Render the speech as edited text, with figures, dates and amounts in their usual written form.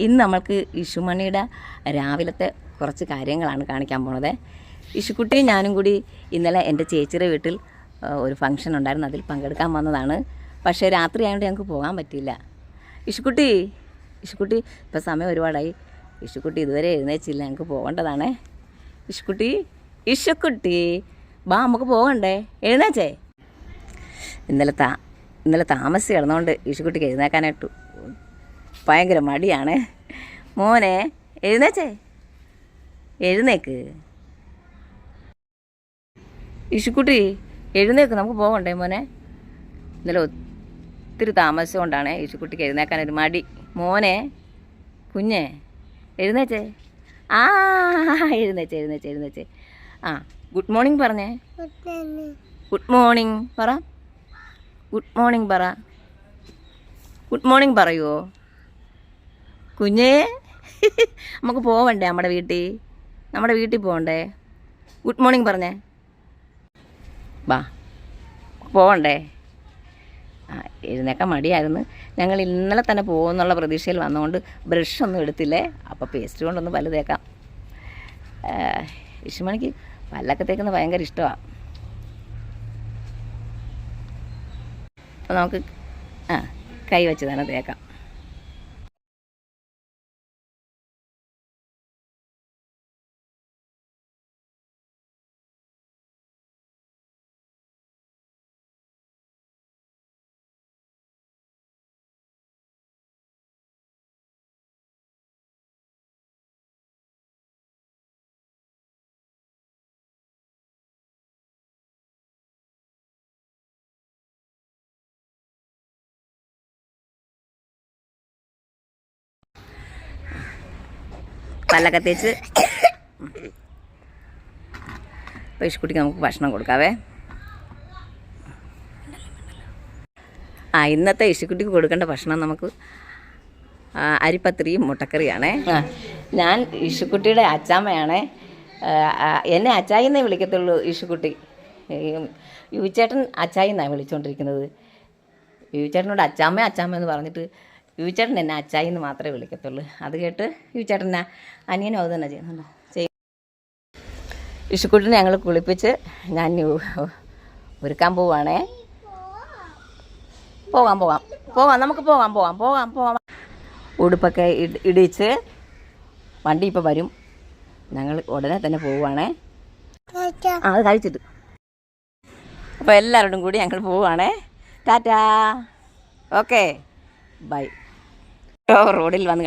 ഇന്ന് നമ്മൾക്ക് ഇഷുമണിയുടെ രാവിലത്തെ കുറച്ച് കാര്യങ്ങളാണ് കാണിക്കാൻ പോണത്. ഇഷുക്കുട്ടിയും ഞാനും കൂടി ഇന്നലെ എൻ്റെ ചേച്ചിയുടെ വീട്ടിൽ ഒരു ഫംഗ്ഷൻ ഉണ്ടായിരുന്നു, അതിൽ പങ്കെടുക്കാൻ വന്നതാണ്. പക്ഷേ രാത്രി ആയതുകൊണ്ട് ഞങ്ങൾക്ക് പോകാൻ പറ്റിയില്ല. ഇഷുക്കുട്ടി ഇപ്പോൾ സമയം ഒരുപാടായി. ഇഷുക്കുട്ടി ഇതുവരെ എഴുന്നേച്ചില്ല, ഞങ്ങൾക്ക് പോകേണ്ടതാണ്. ഇഷുക്കുട്ടി ബാ, നമുക്ക് പോകണ്ടേ? എഴുന്നേച്ചേ. ഇന്നലെ താമസിച്ച് കിടന്നുകൊണ്ട് ഇഷുക്കുട്ടിക്ക് എഴുന്നേക്കാനായിട്ട് ഭയങ്കര മടിയാണ്. മോനെ എഴുന്നേച്ചേ, എഴുന്നേക്ക്. ഇഷുക്കുട്ടി എഴുന്നേക്ക്, നമുക്ക് പോകണ്ടേ മോനെ? ഇന്നലെ ഒത്തിരി താമസം കൊണ്ടാണ് ഇഷുക്കുട്ടിക്ക് എഴുന്നേക്കാനൊരു മടി. മോനെ കുഞ്ഞേ എഴുന്നേച്ചേ. എഴുന്നേച്ചേ. ഗുഡ് മോർണിംഗ് പറഞ്ഞേ. ഗുഡ് മോർണിംഗ് പറ. ഗുഡ് മോർണിംഗ് പറയുമോ കുഞ്ഞേ? നമുക്ക് പോവണ്ടേ നമ്മുടെ വീട്ടിൽ പോകണ്ടേ? ഗുഡ് മോർണിംഗ് പറഞ്ഞേ. വാ, പോവണ്ടേ? എഴുന്നേക്കാൻ മടിയായിരുന്നു. ഞങ്ങൾ ഇന്നലെ തന്നെ പോകുമെന്നുള്ള പ്രതീക്ഷയിൽ വന്നുകൊണ്ട് ബ്രഷൊന്നും എടുത്തില്ലേ. അപ്പോൾ പേസ്റ്റ് കൊണ്ടൊന്ന് പല്ല് തേക്കാം. ഇഷുമണിക്ക് പല്ലൊക്കെ തേക്കുന്നത് ഭയങ്കര ഇഷ്ടമാണ്. അപ്പോൾ നമുക്ക് കൈ വെച്ച് തന്നെ തേക്കാം. പല്ലൊക്കെ തേച്ച് ഇപ്പോൾ ഇഷുക്കുട്ടിക്ക് നമുക്ക് ഭക്ഷണം കൊടുക്കാവേ. ഇന്നത്തെ ഇഷുക്കുട്ടിക്ക് കൊടുക്കേണ്ട ഭക്ഷണം നമുക്ക് അരിപ്പത്തിരിയും മുട്ടക്കറിയാണേ. ഞാൻ ഇഷുക്കുട്ടിയുടെ അച്ചാമ്മയാണേ. എന്നെ അച്ചായി എന്നേ വിളിക്കത്തുള്ളൂ ഇഷുക്കുട്ടി. യുവിച്ചേട്ടൻ അച്ചായി എന്നാണ് വിളിച്ചുകൊണ്ടിരിക്കുന്നത്. യുവിച്ചേട്ടനോട് അച്ചാമ്മ എന്ന് പറഞ്ഞിട്ട് യുവിച്ചേട്ടൻ എന്നെ അച്ചായി എന്ന് മാത്രമേ വിളിക്കത്തുള്ളൂ. അത് കേട്ട് യുവിച്ചേട്ടൻ അനിയനും അത് തന്നെ ചെയ്യുന്നുണ്ടോ ചെയ്യും. ഇഷുക്കുട്ടിനെ ഞങ്ങൾ കുളിപ്പിച്ച് ഞാൻ ഒരുക്കാൻ പോവാണേ. പോകാം നമുക്ക് പോകാം. ഉടുപ്പൊക്കെ ഇടിച്ച് വണ്ടി ഇപ്പോൾ വരും. ഞങ്ങൾ ഉടനെ തന്നെ പോവുകയാണേ. അത് കഴിച്ചിട്ട് അപ്പോൾ എല്ലാവരോടും കൂടി ഞങ്ങൾ പോവുകയാണേ. Tata, okay, by. റോഡിൽ വന്ന്